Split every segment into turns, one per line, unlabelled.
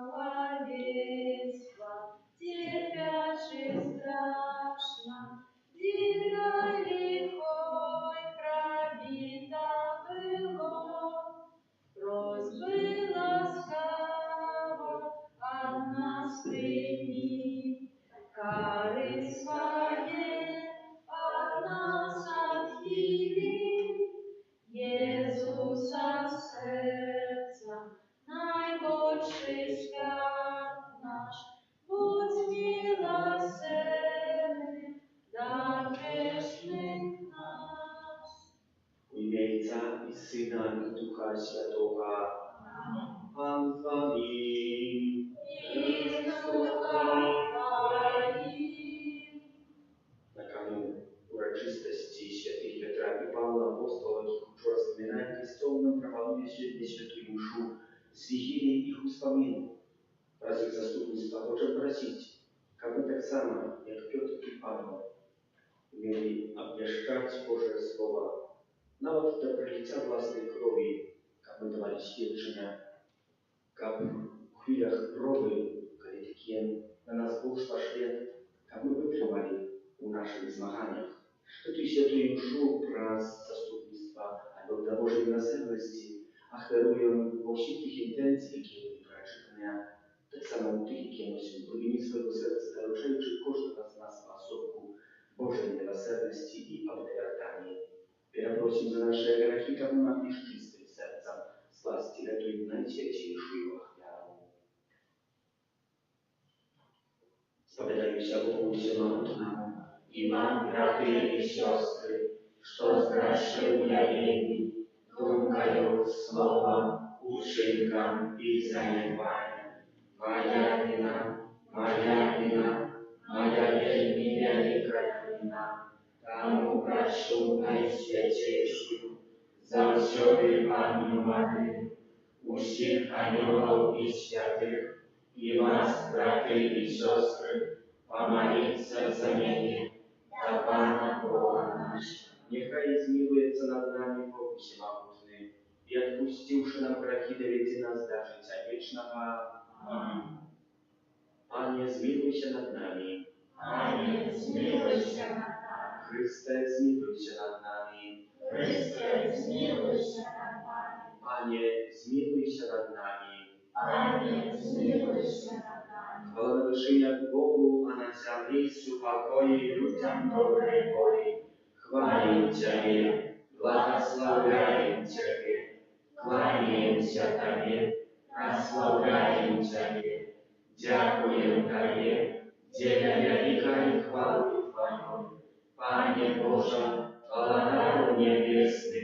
Маловества, терпящих страшно, Дина лихой пробита было, просьбы ласкаво от нас прими, кары своей от нас отхили, Jezusa serca, najboljszy świat nasz, bądź miłosierny dla grzesznych nas.
W imię Ojca i Syna i Ducha Świętego. Pan z wami.
I z duchem Twoim.
Na kamieniu uroczystości świętych Piotra i Pawła Apostołów, które wspominają kościołem, prowaduje świetnie świętą mszu z Wigilii ich uspominu. Wraz ich zastępnictwa chcę prosić, aby tak samo jak Piotr i Paweł umieli obwieszczać Boże Słowa, nawet do prolicia własnej krwi, aby dawali świadczenia, aby w chwilach próby, kiedy takiem na nas Bóg świat, aby wytrzymali u naszych zmachaniach. Tutaj świętą mszu wraz zastępnictwa, aby dla Bożej miłosierności acherują we wszystkich intencjach, jakie byli przeczytania, tak samo u tych, jakie nosił w głębi swojego serca, naruszając każdego z nas w osobku Bożej miłosierności i obdarowani. Prosimy za nasze grzechy, aby nam nie czystych serca, z łaski ratuj najświętszą ofiarą. Spowiadajmy się Bogu Wszechmogącemu i wam, braty i siostry, co zgraszył jawieni, dumkając słowa, uczynka i zaniedbania. Moja wina, moja wielmi wielka wina, Temu proszę Najświętszego, zawsiody Pannu Maryję, wszystkich aniołów i świętych, i was, braty i siostry, pomolić za mnie, dla Pana Boga naszego. Niechaj zmiłuje co nad nami Bóg Wszechmogący i odpuściwszy nam grzechy, dowiedzie nas do życia wiecznego. Amen. Panie, zmiłuj się nad nami.
Panie, zmiłuj się nad nami.
Chryste, zmiłuj się nad nami.
Chryste, zmiłuj się nad nami.
Panie, zmiłuj się nad nami.
Panie, zmiłuj się nad nami.
Chwała wyższynia Bogu, a na ziemi spokoju ludziom dobrej woli. Chwalię Ciebie, błogosławię Ciebie, kłanię się Tobie, prosławię Ciebie, dziękuję Tobie, dzielę wielka i chwały Twoją. Panie Boże, Panu niebiesny,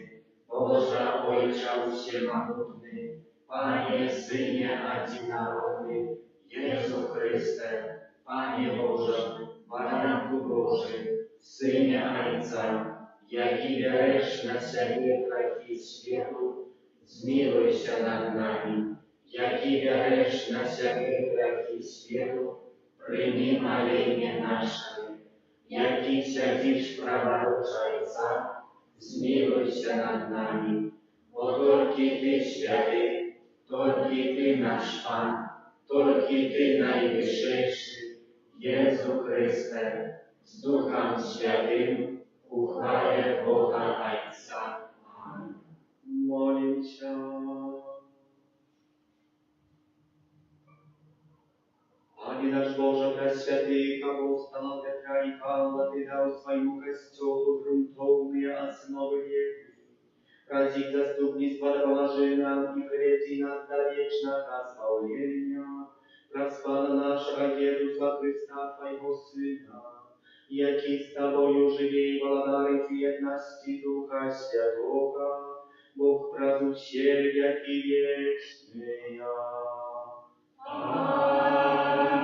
Boże Ojcze Wszechmogący, Panie Synie Adinarowy, Jezu Chryste, Panie Boże, Baranku Boży, Synie Ojca, jaki bierzesz na siebie grzechy światu, zmiłuj się nad nami. Jaki bierzesz na siebie grzechy światu, przyjmij molenie nasze. Jaki siedzisz praworządza Ojca, zmiłuj się nad nami. Bo tylko Ty święty, tylko Ty nasz Pan, tylko Ty najwyższy, Jezu Chryste, z Duchem Świętym, uchwałę Boga Ojca. Amen. Modlę się. Panie nasz Boże, Preświęty, apostoła Piotra i Pawła, Ty dał swojemu Kościołu gruntowny a synowy wieku. Wraz ich zastępnictwa dopomaży nam i prowadzi nas do wiecznego zbawienia. Wraz Pana naszego Jezusa Chrysta, Twojego Syna, jaki z Tobою żyje i władary w jedności Ducha Świętego, Bóg prawu się wieki wieczny. Amen.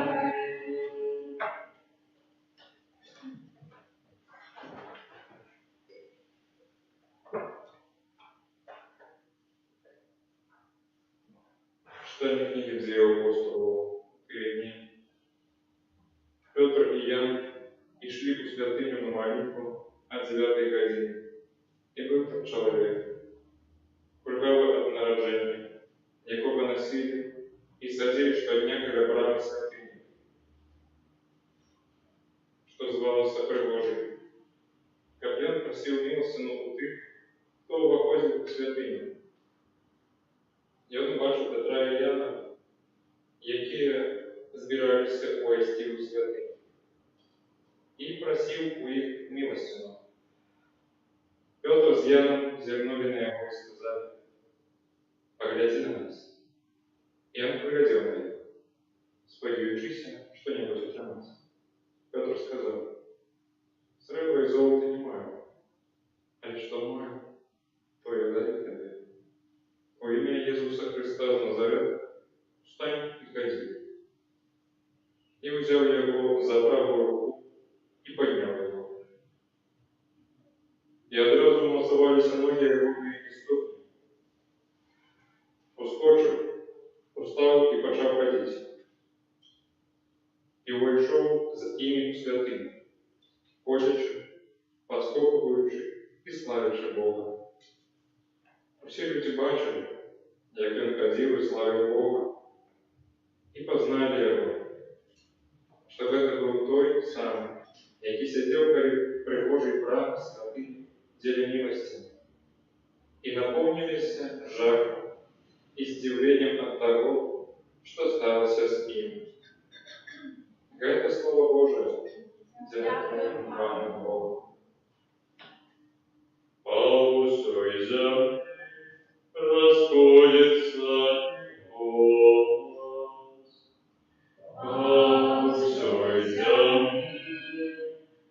Читание книги Деяний апостолов перед ним. Петр и Ян и шли у святыню на молитву о 9 године. И был там человек, кульгавый от народжения, никого носили, и садились щодня біля брами святыни, что звалося Пригожий. Каплян просил милостину у тих, хто виходив у святиню. І він бачив Петра і Яна, які збиралися увійти у святиню, і просив у їх милостину. Петр з Яном зернули на його і сказали: «Погляди на нас». И он поглядел на них, сподіваючися що-небудь отримати. Петр сказав: «Сребра і золота не маю, а що маю, то я дарю тебе. Во имя Иисуса Христа з Назарета встань и ходи». И взял его за правую руку и поднял его. И одразу мазовались ноги его и ступни. Ускочив, устав і почав ходити. І увійшов з ім'ям святим, ходячи, підскокуючи і славячи Бога. Всі люди бачили, як він ходив і славив Бога, і познали його, що це був той самий, який сидів при Божій брамі святині, ділі милостині, і наповнилися жахом и здивлением от того, что сталося с ним. Это Слово Божие, дякуємо вам Богу. По усій землі розходиться голос. По усій землі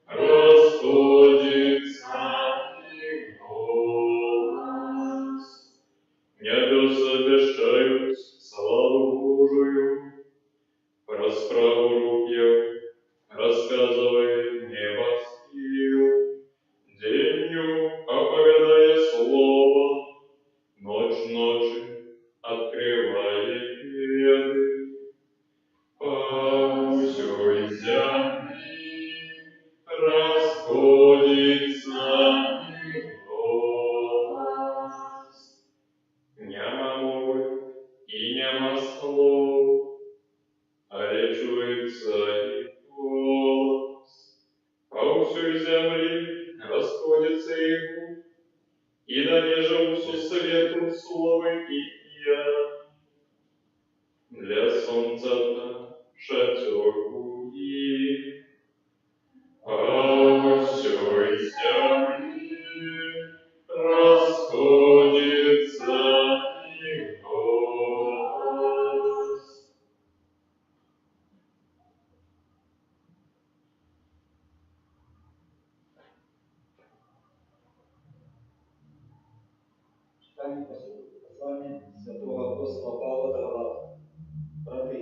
розходиться голос. Небеса вещают славу Божию, расправу рук его рассказывает небосвил, денью оповедая слово, ночь ночи открывает веды. По всей земле расходится голос. Нема мови и нема слов, але чуется их голос. По всей земле расходится их губ, и донеже усу свету слово их. Для солнца там шатер будет. По всей земле расходится их голос.
Читання послання святого апостола Павла до Галатам. Браты,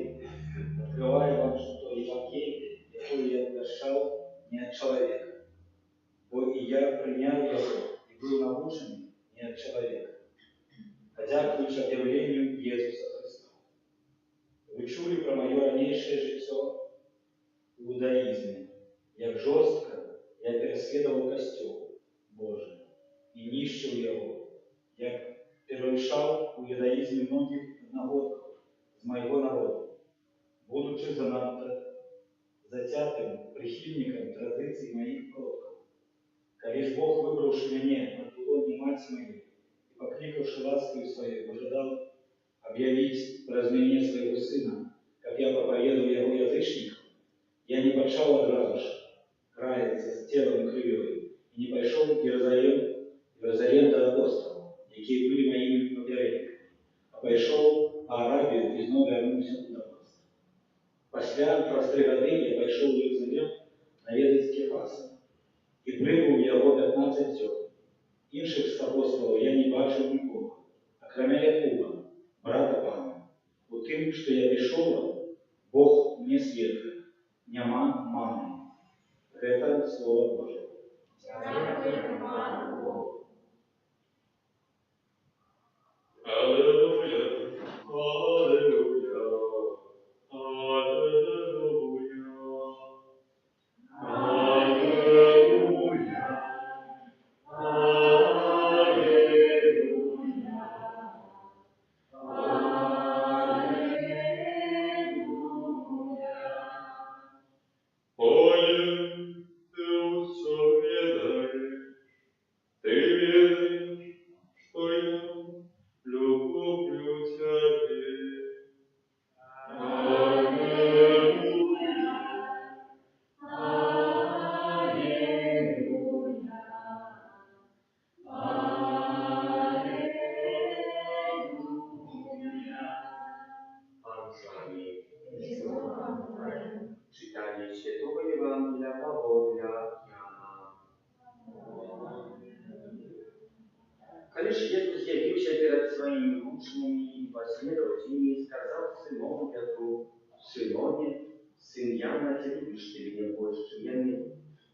открываю вам, что Евангелие, якое я обращал, не от человека, бо и я принял его и был научен не от человека, хотя ключ объявлению Иисуса Христа. Вы чули про мое ранейшее житье в иудаизме, як жестко я переследовал костел Божий и нищил его, як перемешал в иудаизме многих одногодков з моего народа, будучи занадто затятым прихильником традиций моих предков. Коли ж Бог, выбравший меня от лони мать мою и покликавший ласкою своей, ожидал объявить разменение своего сына, как я проповедую его язычникам, я не почал одразу же краяться с телом кривой и не пошел в Иерусалим до апостолов, какие были моими попередниками, а пошел в Арабию и снова вернулся туда. Після простої годи я пішов в Єрусалим навідати Кефаса і прибув його 15 зьом. Інших з апостолів я не бачив нікого, окрім Якуба, брата пана. У тим, що я пішов, Бог не свідка, нема мани. Це Слово Боже.
Дякуємо вам Богу.
Аллилуйя, аллилуйя, аллилуйя, аллилуйя, аллилуйя, аллилуйя.
Коли ж Єсус з'явився перед своїми учнями і последователями, сказав Симону Петру: «Симоне, сын Яна, ти любиш ти мене більше, чим я мене?»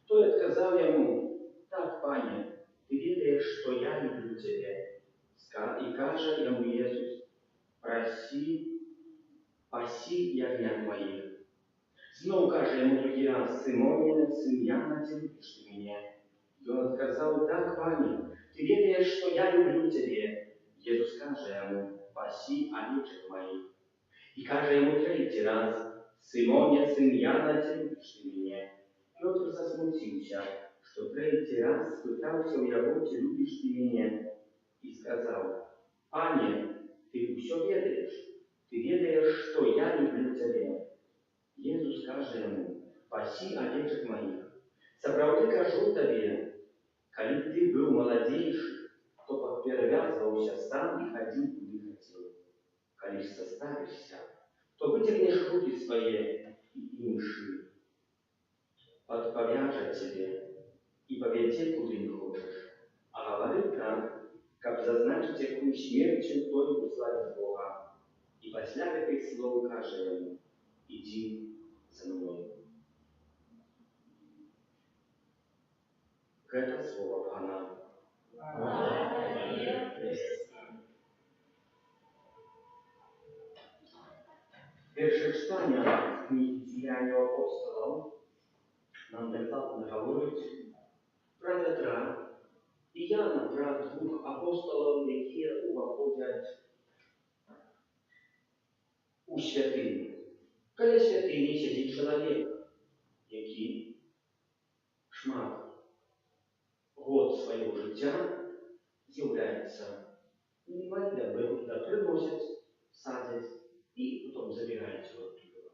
Той відказав йому: «Так, Пане, ти ведаєш, що я люблю тебе». І каже йому Єсус: «Паси ягнят моїх». Знову каже йому другий раз: «Симоне, сын Яна, ти любиш ти мене?» І він відказав: «Так, Пане, ти ведаєш, що я люблю тебе». Єсус каже йому: «Паси овечек моїх». І каже йому третій раз: «Симоне, сын Яна, ти любиш ти мене?» Петр засмутився, що третій раз спитався у його: «Ти любиш ти мене?» І сказав: «Пане, ти все ведаєш, ти ведаєш, що я люблю тебе». Єсус каже йому: «Паси овечек моїх». Справді кажу тобі, коли ти був молодейший, то перев'язувався сам і ходив, куди хотів. Коли ж состаришься, то вытягнешь руки свои и інши, подповяжет тебе и поведи, куда не хочешь. А говорит так, как зазначить якую смерть, чем той уславить Бога. И после этих слов каже ему: «Иди за мной». Это слово Пана. Перше читання в книгі «Діяння апостолів» нам детально говорить про Петра і Яна, про двох апостолів, які увоходять у святиню. Коли святині сидить чоловік, який шмат год свого життя з'являється інвалідом, куди приносять, садять і потім забирають його оттуда.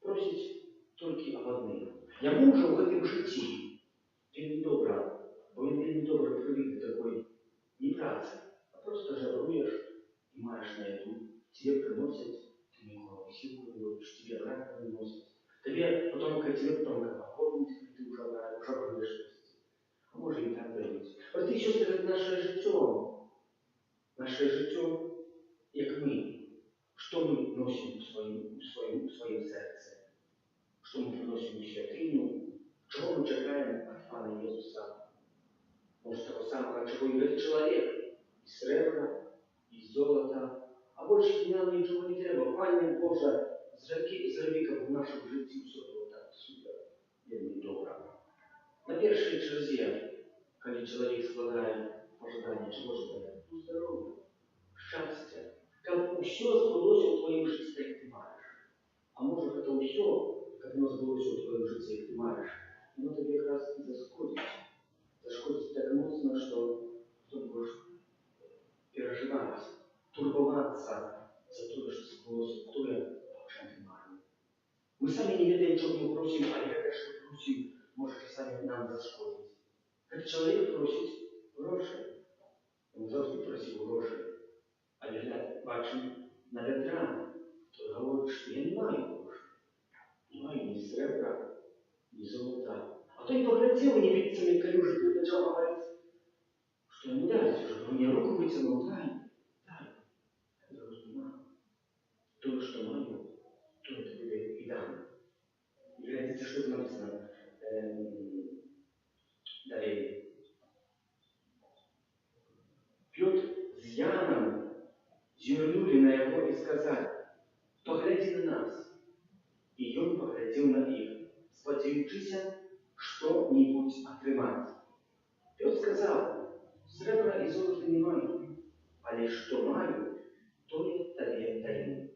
Просять тільки об одним. Йому вже в этом житті вельми добре, бо він вельми добре привик до такої не праці, а просто жабруєш і маєш на еду. Тебе приносять, ты никого силку не любишь, тебе обратно приносят. Тебе потом, как оформить, как ты уже жабруешь. А може і так робити. Брати і сестри, наше життя, як ми, що ми носимо у своєму серці, що ми приносимо у святиню, чого ми чекаємо від Пана Ісуса. Може, того самого, чого і від чоловіка, і сребра, і золота, а більше нам нічого не треба. Пане Боже, зроби в нашому житті все так супер, вельми добре. На першій черзі, коли чоловік складає пожадання, чого ждає? Ну, здоров'я, щастя. Как усе збулося у твоєму житті, як ти маєш. А може, це усе, як воно збулося у твоєму житті, як ти маєш, воно тобі якраз і зашкодить. Зашкодить так моцно, що ти будеш переживати, турбуватися за те, що збулося, то, що ти маєш. Ми самі не ведаємо, чого ми просимо, а яке, що просимо, може саме нам зашкодить. Як чоловік просить гроші, він завжди просив гроші. А я бачу на Петра, то говорить, що я не маю грошей. Не маю ні сребра, ні золота. А той поглядел невидцами калюжи и начал говорить, что ему дать, чтобы мне руку вытянул, дай. Я говорю, не маю. То, что маю, то это тебе и дам. И глядите, что написано далее. Петр с Яном зернули на его и сказали: «Погляди на нас». И он поглядел на них, сподіваючися що-нибудь отримати. Петр сказав: «Сребра і золота не маю, але що маю, то я тобі даю.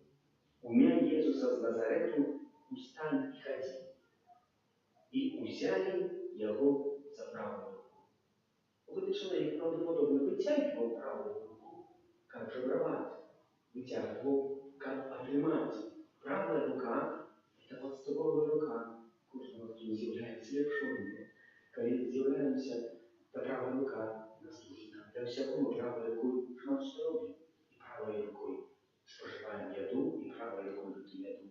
Умя Ісуса з Назарету, устань і ходи». І узяли його за праву руку. Вот человек правдоподобно вытягивал правую руку, как жабровать, вытягивал, как отримать. Правая рука – это подставовая рука. Кожного, хто з'являється левшою. Коли з'являємося, та права рука наслужена. Для всякого правою рукою шмат що робимо. І правою рукою споживаємо яду, і правою рукою ту яду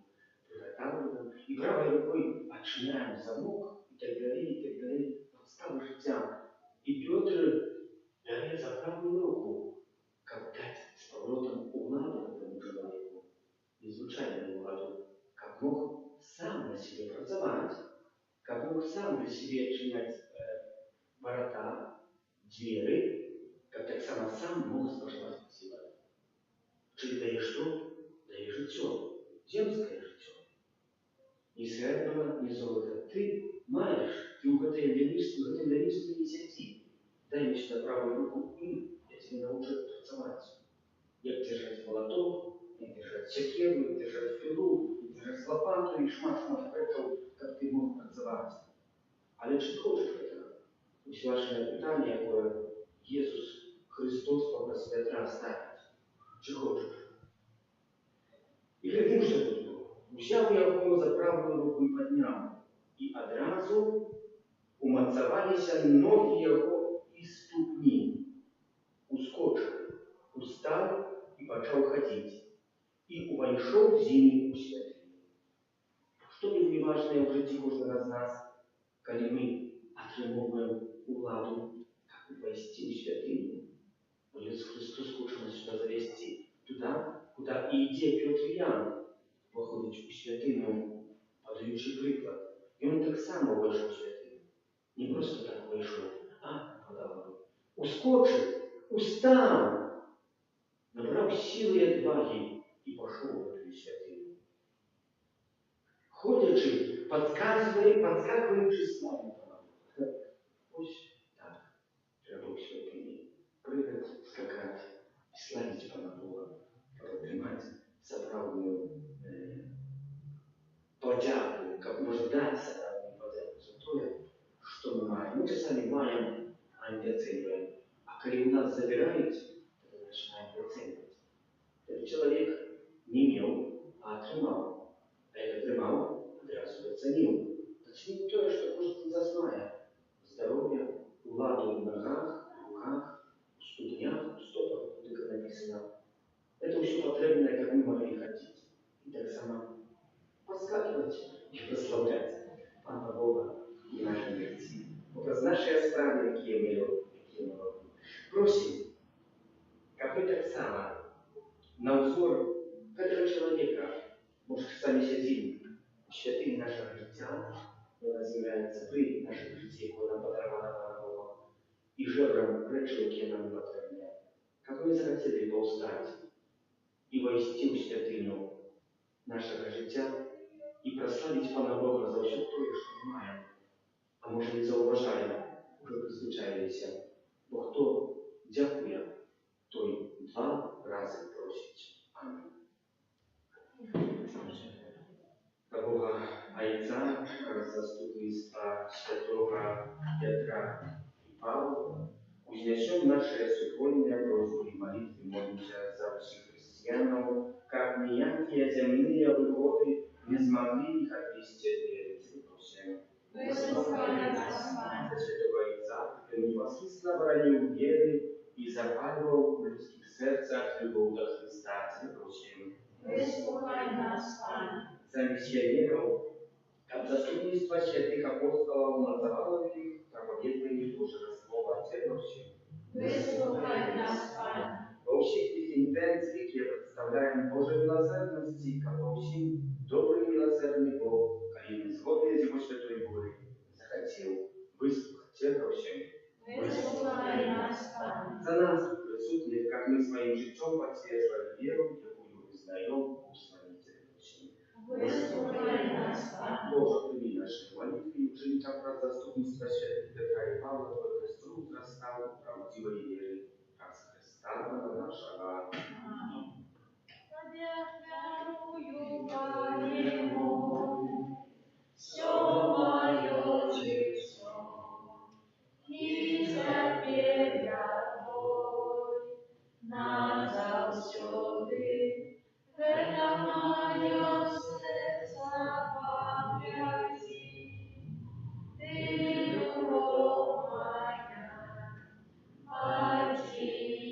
приготовлюємо, і правою рукою відчиняємо замок, і так далі, подстави життя. І Петр бере за правую руку, как дать с поворотом угла этому человеку, незвычайному ладу, как мог сам на себе працевать, как мог сам для себя чинять ворота, двери, как так само сам мог споживать себя. Czyli dajesz tu, dajesz życie, ziemskie życie. Ни сребра, ни золота. Ты маешь, ты у этой ленивской инициативы. Дай мне сюда правую руку, и я тебе научу працевать. Як держать молоток, як держать секеру, як держать пилу, як держать лопату и шмат этого, как ты мог працевать. Але чи хочеш этого? Ось ваше питання, яке Ісус Христос попросив Петра ставить. Чи хочеш? І глядим, що тут було. Взяв його за правую руку і підняв. І одразу умацавалися ноги його і ступні. Ускочив, устав і почав ходити. І увійшов з ними у святиню. Що вельми важне в житті кожного з нас, коли ми отримуємо владу, як увійти у святиню. Бо Ісус Христос хоче нас сюди завести. Туда, куда і йде Петр і Ян, виходить у святиню, подаючи приклад. І він так само вийшов у святиню. Не просто так вийшов, а подав. Ускочив, устав, набрав сили і відваги і пішов в цю святиню. Ходячи, підскакуючи славу Бога. Ось так треба у святині. Пригати, скакати, славити Пана Бога. Отримати справжню подяку, как можно дать справжню подяку за то, что мы маем. Мы часами маем, а не оцениваем. А когда у нас забирают, то начинаем оценивать. Этот человек не имел, а отримал. А это отримал, одразу оценил. Оценил то, что может зазнає. Здоровье, владу в ногах, в руках, в ступнях, в стопах, как написано. Это все потребное, как мы могли хотеть. И так само подскакивать и прославлять Пана Бога и нашей мерці. Образ нашей справи, які ми робимо. Просим, как мы так само на узор этого человека, может, сами сидим в святыне нашего життя, она з'являється при нашому житті, яке нам подаровано Пана Бога, і жебрам речі, які нам не потрібні. Как мы захотели повстать и войти в святыню нашего життя и прославить Пана Бога за все то, что мы маем, а может и зауважаем, уже призвичаїлися. Бо хто дякує, той 2 рази просить. Амінь. Та Бога Отця, заступництва святого Петра и Павла, узнесем наши супольные просьбы и молитвы, молимся за всех христианов, как никакие земные выгоды не смогли их отвести от веры. Просим.
Выслушай нас, Пане.
За святого Отца, который непосредственно бронил веры и запаливал в людских сердцах любовь до Христа. Просим.
Выслушай нас, Пане.
За миссионеров, как заступництво святых апостолов называло их, проповедуя Божьего Слова. Просим.
Выслушай нас, Пане.
Во всех их интенциях я представляем Божьей милосердности, как во всем добрый милосердный Бог, который незгодный из Его святой воли захотел выслушать те просим.
Выслушай нас, Пане.
За нас, присутствует, как мы своим житем поддерживали веру, какую признаем Господителем.
Выслушай нас, Пане.
Боже, прими наши молитвы и учини как раз заступництва святых Петра и Павла, Твой Христос возрастал правдивой веры. Христа нашего.
Верую, Пане мой, все мое житье, и теперь я Твой, назавсёды, это мое сердце памяти, Ты любовь моя, одинная.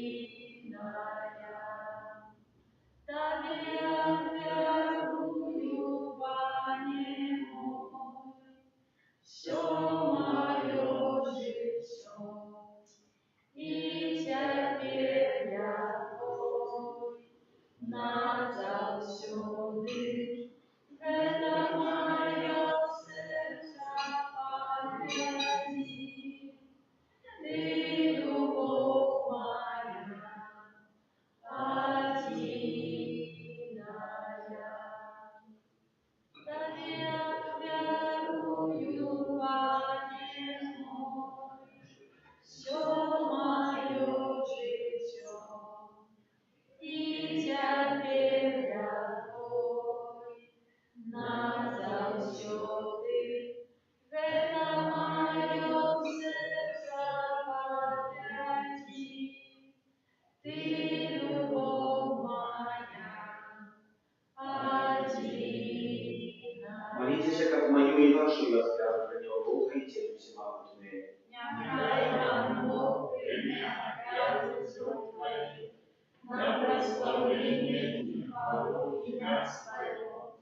Благословение и хвалу имя Твоего,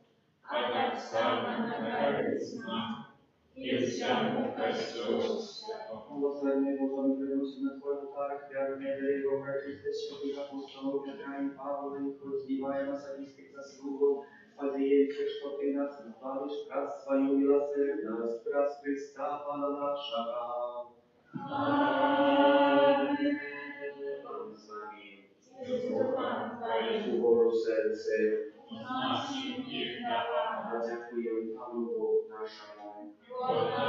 а так само накарит нам, и всему костюмся.
Благословенный Богом приносим на Твой алтарь, верные Его прочистых святых апостолов Петра и Павла, и воздеваем особистых заслугов, сподеемся, что Ты нас избавишь, раз свою милосердность, раз Христа Пана нашего.
Аминь.
Pan z Wami.
Z duchem Twoim.
Uboru serce,
Naszym i dawa.
dziękuję Panu Bogu naszemu.
Godna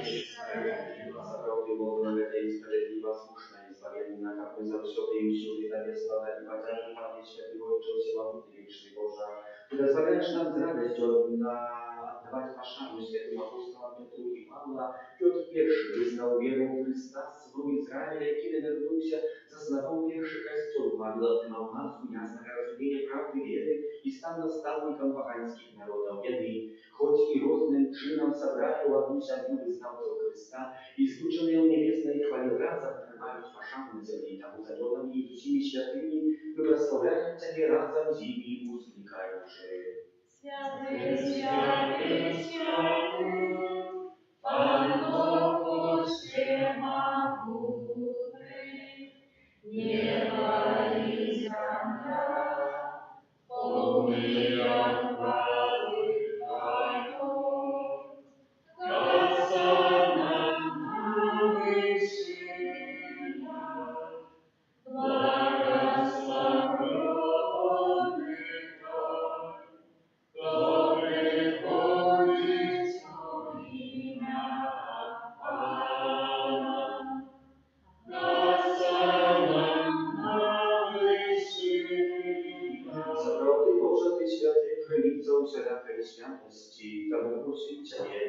i sprawiedliwa.
Zapravdy Bogu i sprawiedliwa, słuszna i zbawienna, jak my zawsze i wśród Tobie sława i badzamy, Panie Święty Ojcze, usiłamy Ty wieczny Boża, który zbawiasz nam z radością oddawać paszami świętym apostołom Piotru i Pawła. Piotr I wyznał wierę w Chrysta swego Izraela, kiedy narodził się, zaznawał pierwszy Kościół, a dla tym masu jasne rozumienie prawdy wiery i stał nastavnikom pogańskich narodów. Jedni, choć i różnym czynom zabrali ładniejsza wyznawców Chrysta i skutczonej niebiesnej chwali razem trwają paszami na ziemi, tam uzadzionymi i ducimi świętymi, błogosławiają Ciebie razem z nimi, uznikający.
Święty, święty, święty, Pan Bóg wszechmogący, nieba i ziemia, pełnia chwały Twojej. Hosanna na wyżyninach, błogosławiony Ty, który chodzisz w imię Pana. Hosanna na wyżyninach.
Zapravdy Boże, Ty święty krynicą wszelakiej świętości, temu prosimy Ciebie,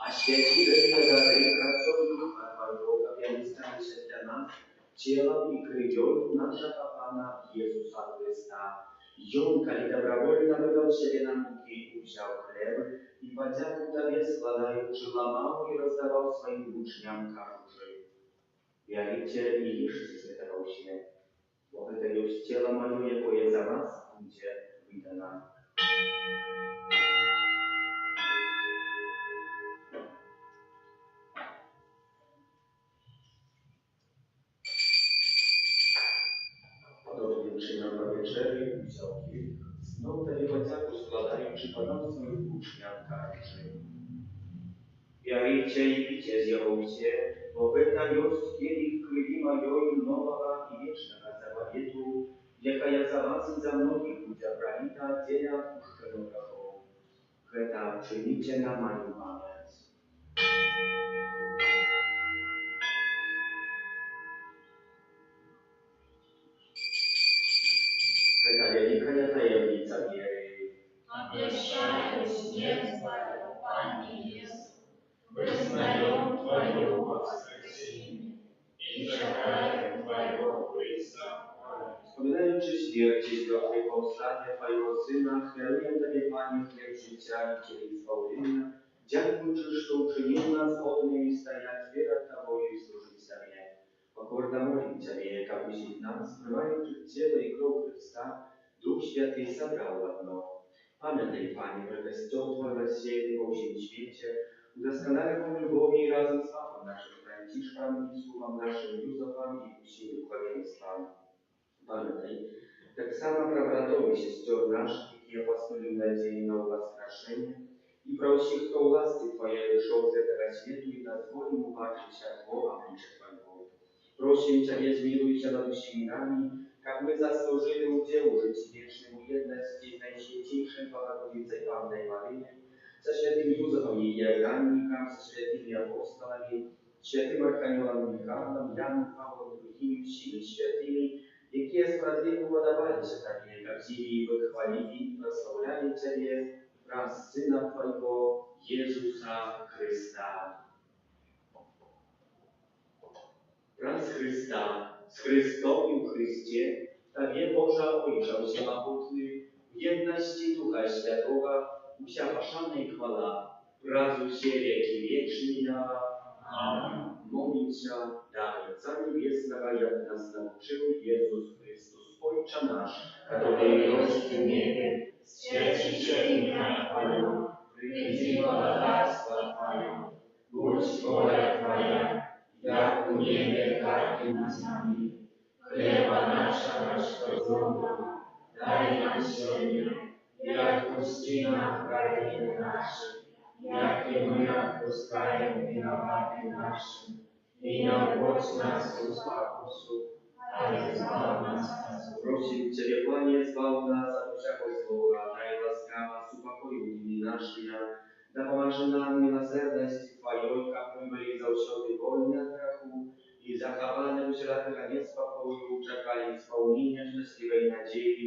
a święci dary dary krasą i ducha Twojego, aby stali się dla nas ciałem i krwią naszego Pana Jezusa Chrysta. I On, kiedy dobrowolnie wydał siebie na muki, wziął chleb i podziękował Tobie składając, łamał i rozdawał swoim uczniom każdy. Wierzycie i jeszcze zdawał się, bo tego już ciała moje, które za Was będzie wydana. Podobnie czynią na wieczerzy i wziął kielich. Znowu Tobie podzięku składają, przypadał swoim uczniom każdy. Wierzycie i picie zjawujcie, bo wyta jest kielich krwi mojej nowego i wiecznego zawietu, jaka ja za Was i za mnogich będzie pralita dzienia odpuszczonego. Heta czynicie na moją pamięć. Heta wielka tajemnica wiery.
Обещаю честно, Пане Иисус, вызнаем Твое воскресение и чекаем Твоего Христа.
Wspominając śmierć i zdrowie powstania Twojego Syna, chwaluję Tobie, Panie, chleb życia i kielich zbawienia. Dziękuję Ci, że uczynił nas godnymi stajać wiera Tobą i służyć Tobie. Pokorna molim Ciebie, abyś nas, wpływając ciele i krew Chrysta, Duch Święty zabrał ładno. Pamiętaj, Panie, że Kościół Twój rozsiejny po всем świecie, udoskonale po lubowi razem z Papą naszym Franciszkiem, biskupem naszym Józefem i uczciwym duchowieństwem. Pamiętaj, tak samo prawratowi sióstr naszych, jak i apostolił nadziei na Воскрешение, i prosi, kto łasce Twojej wyszło z tego światu i nazwoli mu patrzeć jak Boga bliżej Twojego. Prosimy Ciebie, zmiłuj się nad usilami, jak my zasłużyli udziału życiu wiecznemu jedności z Najświętejszej Bogorodicy Pannej Maryi, ze świętym Józefem i Jezannikiem, ze świętymi apostolami, świętym Archaniołem Michałem, Janem, Pawłem II, всеми świętymi, jakie sprawiedliwie podawali się Tobie, prawdziwi i wychwalili i prosławiali Ciebie wraz z Syna Twojego, Jezusa Chrysta. Wraz Chrysta, z Chrystom w Chryście, Tobie Boża Ojcze Wszechmogący, w jedności Ducha Świętego, wся пошана и хвала, разу все веки вечные. Молимся, да Отца Небесного, як нас научил Иисус Христос. Ojcze nasz, który jest w niebie,
święci się imię Twoje, przyjdź królestwo Twoje, bądź wola Twoja, jak u niebie, tak i na ziemi. Chleba nasza codzienna, daj nam dzisiaj, jak odpuszczamy winowajcom naszym, jak i my odpuszczamy winowajcom naszym. I nie wódź nas w pokusu, ale zbaw nas na zło.
Prosím Ciebie, Panie, zbav nás od všakého zla, daj láskava supakoju viny našia, da pomáže nám milosrdnosti Tvojoj, aby byli zawsze wolni od grachu i zachowane wszelkiego niespokoju, czekali spełnienia szczęśliwej nadziei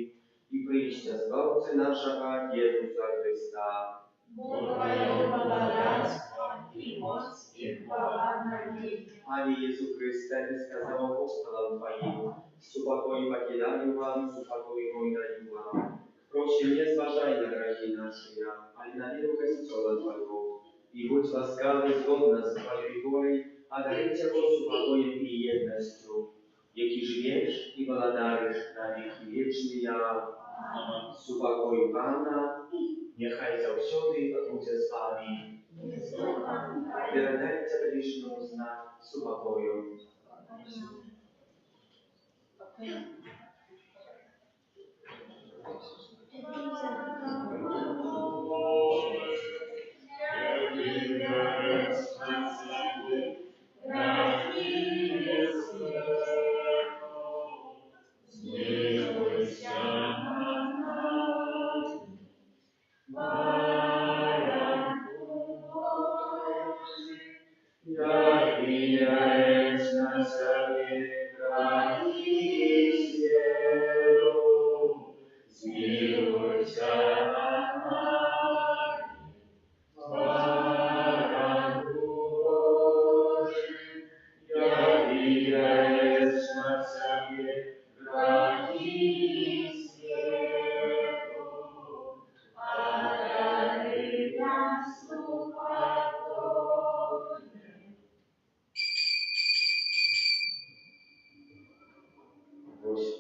i przyjścia Zbawcy naszego Jezusa Chrysta.
Bogdają bogactwo i moc i chwała na wieki.
Panie Jezu Chryste, Ty skazał apostolom Twoim, supokoj покиdają Wam, supokoj mój daju Wam. Prosi, nie zważaj na grachy nasze, ale na wielkie słowa Twojego. I bądź łaskawy zgodna z Twojej woli, a darujcie go supokojem i jednością, jaki żyjesz i władarisz na wieki wieczny. Supokoj Pana, niechaj zawsze będzie z Wami. Передайте ближнему знак супокою.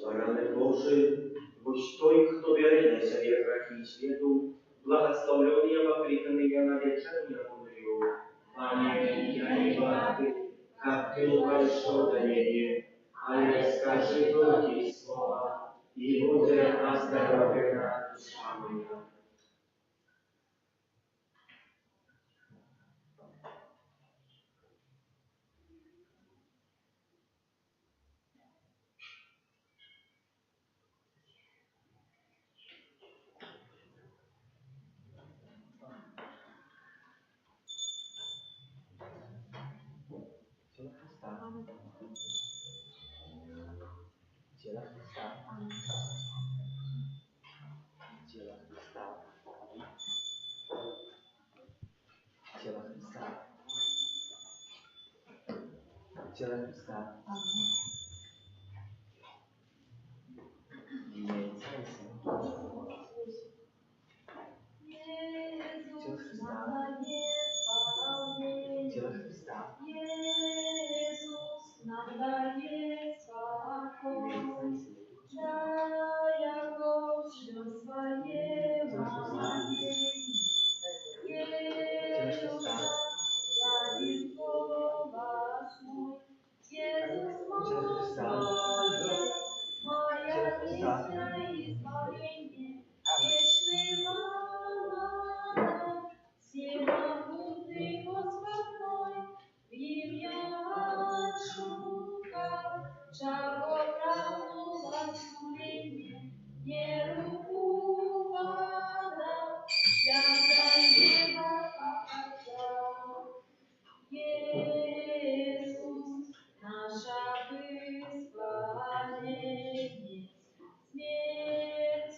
Baranek Boży, boś Той, kto bierze na siebie grzechy światu, благословленный и покликанный я на вечернюю мудрю. Пане, я не богатый, как Ты угодишь до небе, але скажи только слова, и будет оздоровлена душа моя. Ciela Chrysta. Ciela Chrysta. Ciela Chrysta. Ciela Chrysta. W imię Ojca i Syna. Ciela Chrysta. Ciela Chrysta.
Jezus nam daje spokój, daje gościom swoje łaski. Jezus zabił powas mój, Jezus moja, moja misja i zbawienie, wieczny Pana, z nieba buty Gospod mój, w imię Szuka, czego pragnęła sumienie, nie upada, świata nieba pokazał. Jezus, nasza wyzwolenie, śmierć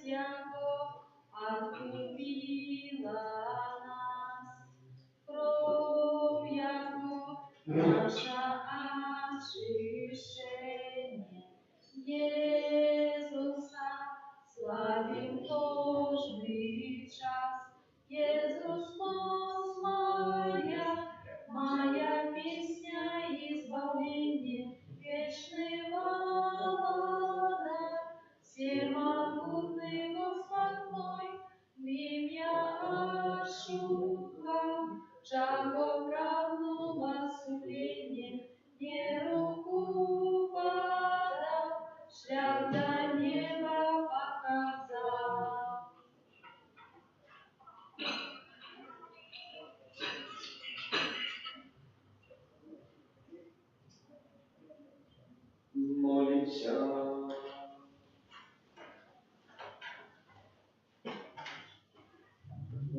Zmiłuйся.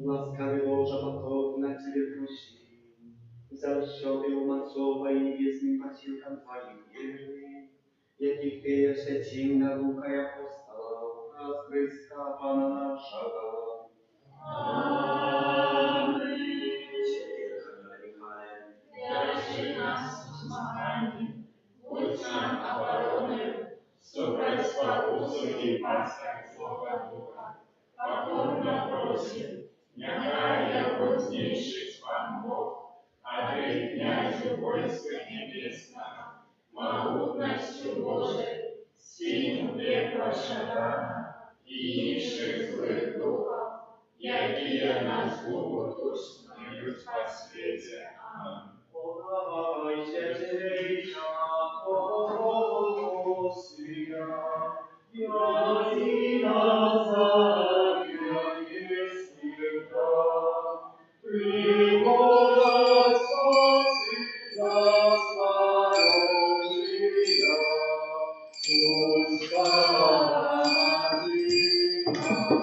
Łaskawy Boże, Matko, na Ciebie prosi. Zawsze obiema słowa i niebieskim paciłkam Twoim wierni, jakich Ty jeszcze ciemna Luka i apostoła, a Chrysta Pana naszego.
Amen.
Święty Archaniołe Michale,
Darszy nas zmaganie, budź nam obaronę, słuchaj spokój i paskach słowa Ducha, a pomna prosi, niechaj jako zniszczyć Pan Bóg, a Ty, kniazu wojska niebieska, mogutnościu Bożej, sinu piekła szatana i niższych złych duchów, jakie nas ugotusz na już po świecie. Amen.
podawajcie dzieciom Bożja, jak i na zawie jest tylko. Przywołać mocy nas narodzenia, uskazi nas,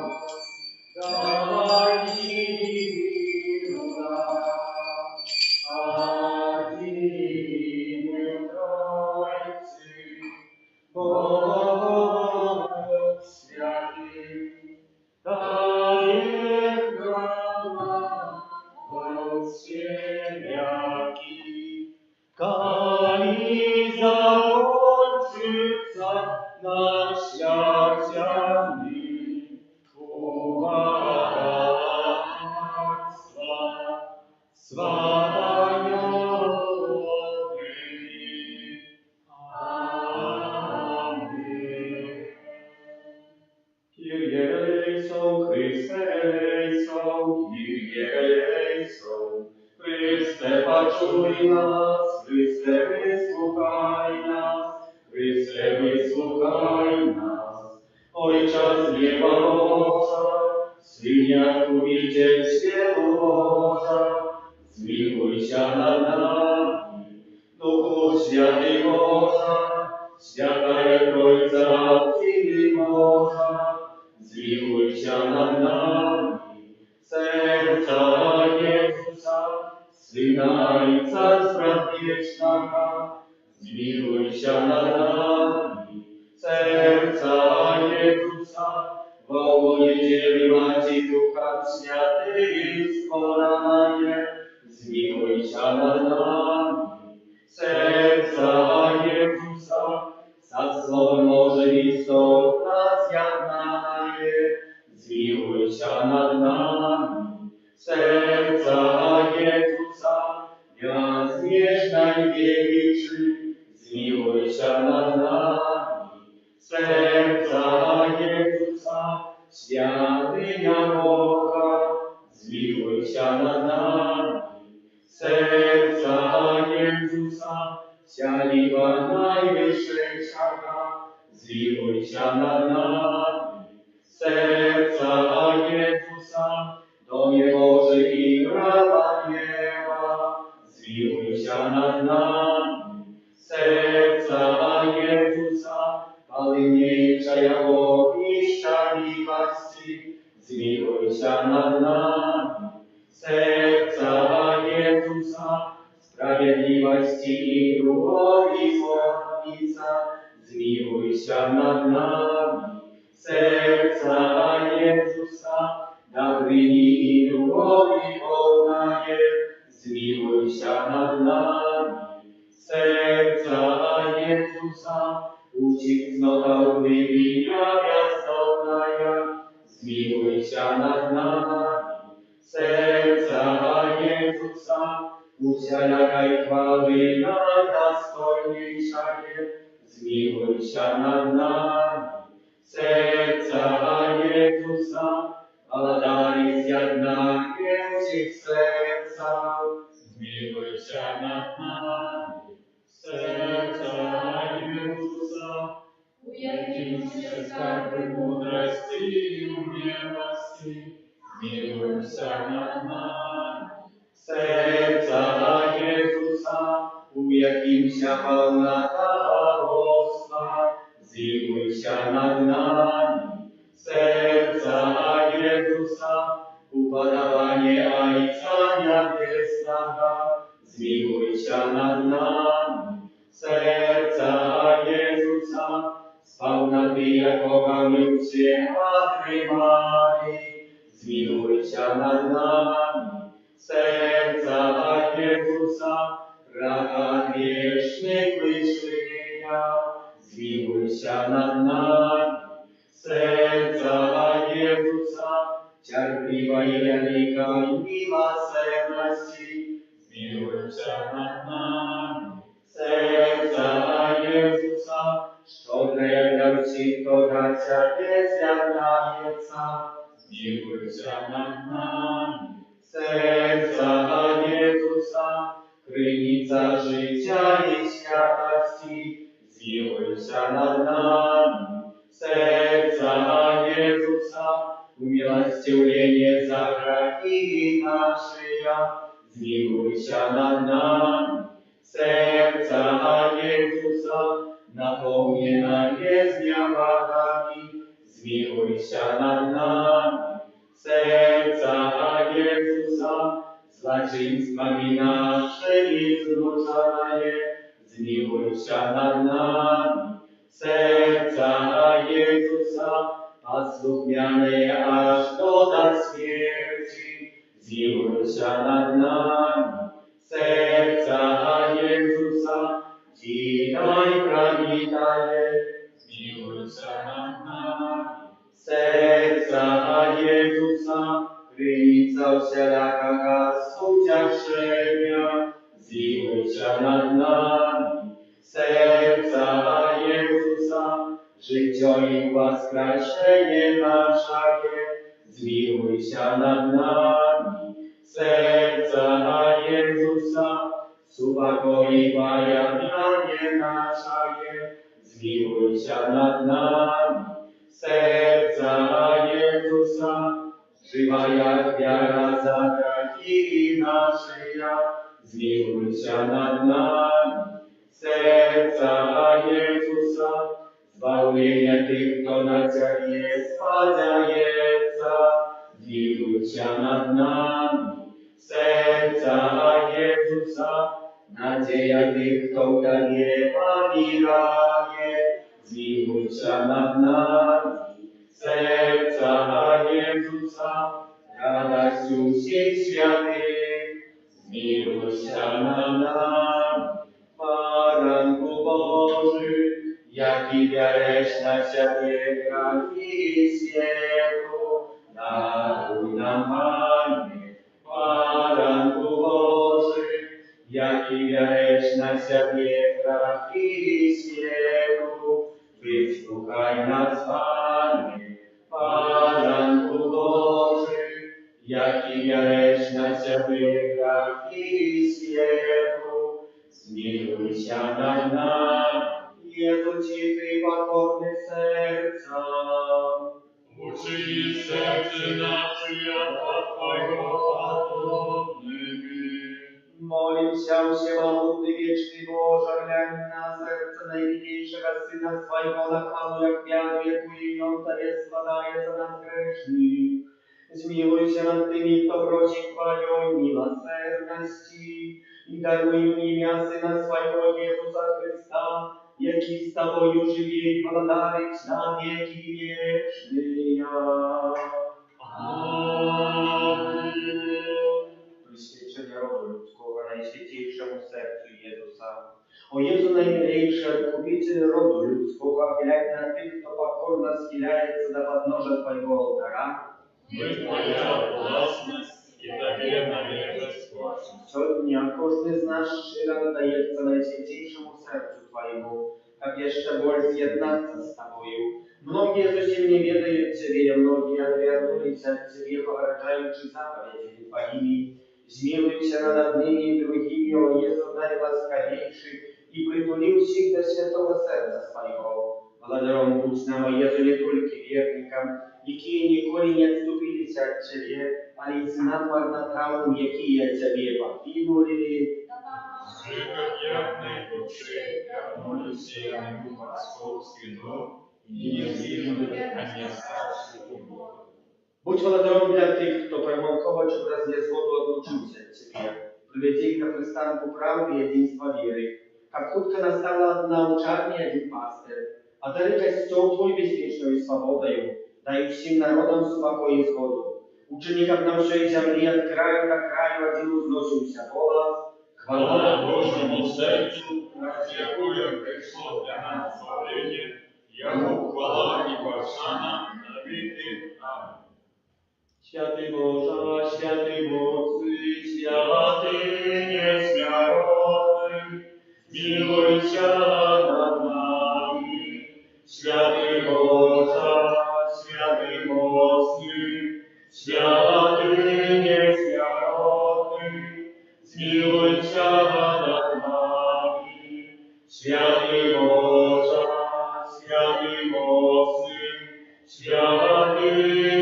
daj im nas, a imię Ojcy, Bóg święty, daje prawa od ziemiaki, kali zakończyca na świaciami, bogactwa, sława Jahwe. Amen. Kyrie eleison, Chryste eleison, Kyrie eleison. Chryste, paczuj nas, Chryste, wysłuchaj nas, Chryste, wysłuchaj nas. Ojcze z nieba Boża, Synia tu widzieć światu Boża, zmiłuj się nad nami. Duchu Święty Boża, świata jak Ojca, Syny Boża, zmiłuj się nad nami. Serca Jezusa, Syna i Carstwa Wiecznego, zmiłuj się nad nami. Serca Jezusa, woło niedzieli Maci Ducha Świętego Ranie, zmiłuj się nad nami. Serca Jezusa, za słowem Bożym istotna zjadna je, zmiłuj się nad nami. Serca Jezusa, niezmierzna i wielki, zmiłuj się nad nami. Serca Jezusa, świątynia Boga, zmiłuj się nad nami. Serca Jezusa, sialiwa najwyższego, zmiłuj się nad nami. Serca Jezusa, domie Boży i prawa nieba, zmiłuj się nad nami. Serca Jezusa, palniejsza jak ogniska miłości, zmiłuj się nad nami. Serca Jezusa, sprawiedliwości i drugowi słownica, zmiłuj się nad nami. Serca Jezusa, dobryni i drugowi poznaje, zmiłuj się nad nami. Serca Jezusa, ucisk cnota uwielbienia gwiazdownaja, zmiłuj się nad nami. Serca Jezusa, ucielaka i chwały najdostojniejsza je, zmiłuj się nad nami. Serca Jezusa, Aladari zjadna ich serca, zmiłuj się nad nami. Serca Jezusa, ujęcił się skarby mądrości i umiejętności, zmiłuj się nad nami. Serca Jezusa, u jakim się pełna ta bóstwa,
zmiłuj się nad nami. Serca Jezusa, upodabanie Ojca Niebiesnego, zmiłuj się nad nami. Serca Jezusa, spełna Ty jako miłcie Matry Marii, zmiłuj się nad nami. Serca Jezusa, raka grzesznych wyszlenia, zmiłuj się nad nami. Serca Jezusa, cierpliwa i wielka i miłosierności, zmiłuj się nad nami. Serca Jezusa, szczodre jak dar sito bracia bezjadajca, zmiłuj się nad nami. Serca Jezusa, krynica życia i światości, zmiłuj się nad nami. Serca Jezusa, umiłosierdzie za grzechy nasze, zmiłuj się nad nami. Serca Jezusa, napełniona jest błogosławieństwami, zmiłuj się nad nami. Serca Jezusa, złoczyństwami naszymi znużone, zmiłuj się nad nami. Serca Jezusa, posłuchmiane aż do śmierci, zmiłuj się nad nami. Serca Jezusa, dzisiaj prawidłowe, zmiłuj się nad nami. Serca Jezusa, krynica wszelkiego ucieszenia, zmiłuj się nad nami. Serca Jezusa, życie i wskrzeszenie nasze, zmiłuj się nad nami. Serca Jezusa, uspokoiwanie nasze, zmiłuj się nad nami. Serca Jezusa, żywa jak wiara za grzechy nasze, zmiłuj się nad nami. Serca Jezusa, zbawienie tych, kto na Ciebie spodziewaється, zmiłuj się nad nami. Serca Jezusa, nadzieja tych, kto w Tobie pomieraje, zmiłuj się nad nami. Serca Jezusa, radością wszystkich świętych, zmiłuj się nad nami. Baranku Boży, jaki bierzesz na siebie grzechy światu, daruj nam, Panie. Baranku Boży, jaki bierzesz na siebie grzechy światu, wysłuchaj nas, Panie. Baranku Boży, jaki bierzesz na siebie grzechy światu, zmiłuj się nad nami. Jezu, cichy pokorny serca,
Uczyń serce nasze jako Twojego podobnymi.
Молим się Wszechmogący Wieczny Boże, ględź na serce najmilniejszego Syna swojego, na chwałę jak wiaruje Twoje imię, Tobie składaje za nas grzesznych. Zmiłuj się nad tymi, kto prosi Twoją miłosierności i daruj im imię Syna swojego Jezusa Chrysta, jaki z Tobą żyje i władary na wieki wieczne.
Amen.
Wyświadczenie rodu ludzkiego Najświętejszemu sercu Jezusa. O Jezu najmilejszy, Odkupiciel rodu ludzkiego, ględź na tych, kto pokorno schylaється do podnóża Twojego ołtarza.
My Twoja własność i Tobie należy skłonić.
Co dnia każdy z nas szczerze daje Najświętejszemu sercu Twojemu, jak jeszcze bolj zjednаться z Tobą. Многие зовсім не ведают Тебе, многие отвернулись от Тебе, повражаючи заповеди Твоими. Змилуйся над одними и другими, о Иисус наиласкавейший, и притулил всех до святого сердца Своего. Благодаром будь нам, о Иисус, не только верникам, якие николи не отступились от Тебе, а и сынам марнотравным, якие от Тебе покинули.
Життя як найдуші, як молюсь
усеянию отцовских дом и неизбежное они остались Богу.
Будь володаром для тих, хто промовково через незгоду отлучился от Тебя. Приведи их на пристанку правды и единства веры. Как худко настала научарня один пастырь. Одари костел Твой беспечную свободою. Дай всем народам спокой и сгоду. Учини, как на всей земле от краю до краю один узносился голос.
Хвала Божьему сердцу, раз якое пришло для нас избавление, Ему хвала и пошана на веки. Аминь.
Święty Boże, święty mocy, święty nieśmiertelny, zmiłuj się nad nami. Święty Boże, święty mocny, święty nieśmiertelny, zmiłuj się nad nami. Święty Boże, święty mocny, święty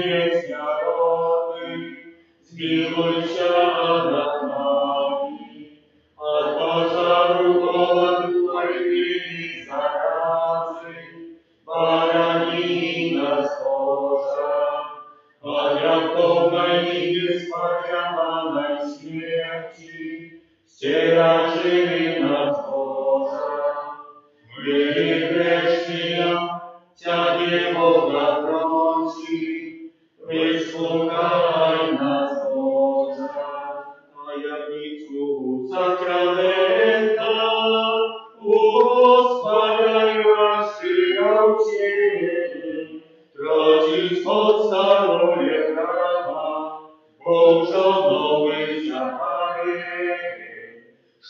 nieśmiertelny, zmiłuj się nad nami. Od pożaru głodu wojny i zarazy, barani nas Boże, od rachtownej i niespodziewanej śmierci, ścieraczy nas Boże. My grzeszni, Ciebie Boga prosi, wysłuchaj nas Boże. Tajemnicu sakramenta, uspaniający Ciebie, trodzic podstawoje prawa, połżonowy zapary,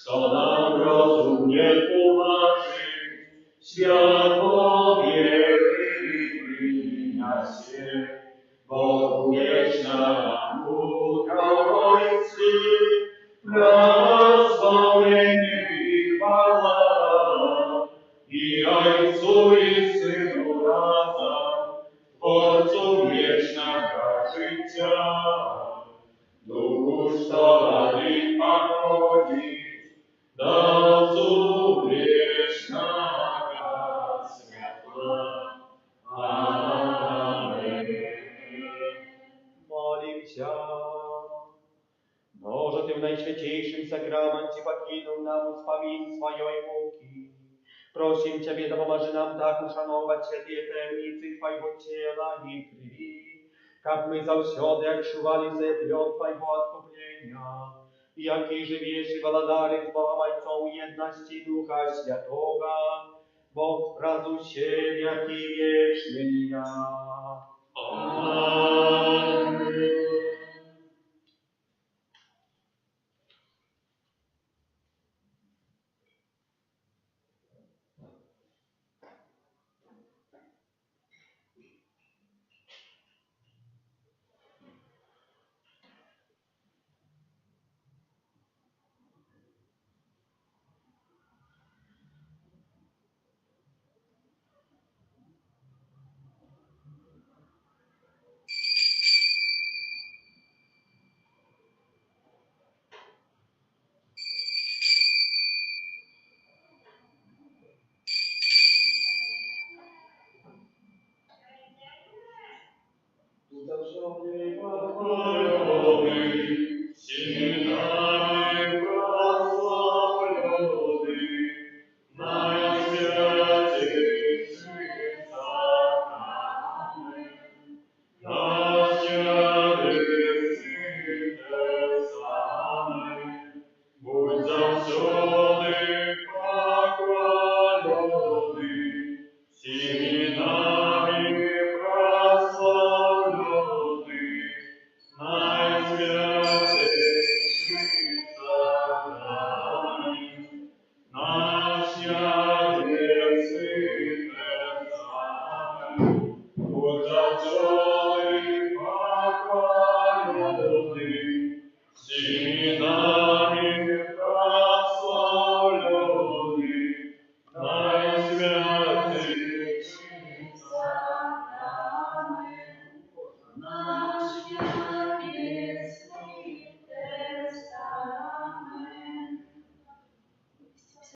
co nam rozum nie tłumaczy, światło wiery wypłynia się, Bogu wieczna Ojcy, błogosławienie i chwała, i Ojcu i Synu razem, Twórcu wiecznego życia, Duchu stolany pochodzi, dawcu wiecznego światła. Amen. Молимся. Boże, Ty w Najświętejszym sakramencie pokinął nam wspomnień swojej muki. Prosimy Ciebie, dopomoży nam tak uszanować Ciebie tajemnicy Twojego ciela i krwi, jak my zawsёды odczuwali zeplot Twojego odkupienia, jaki żywiesz i władary z Bogiem Ojcą jedności Ducha Świętego, Bóg razu się, jaki wieczny ja. Amen. Zawsze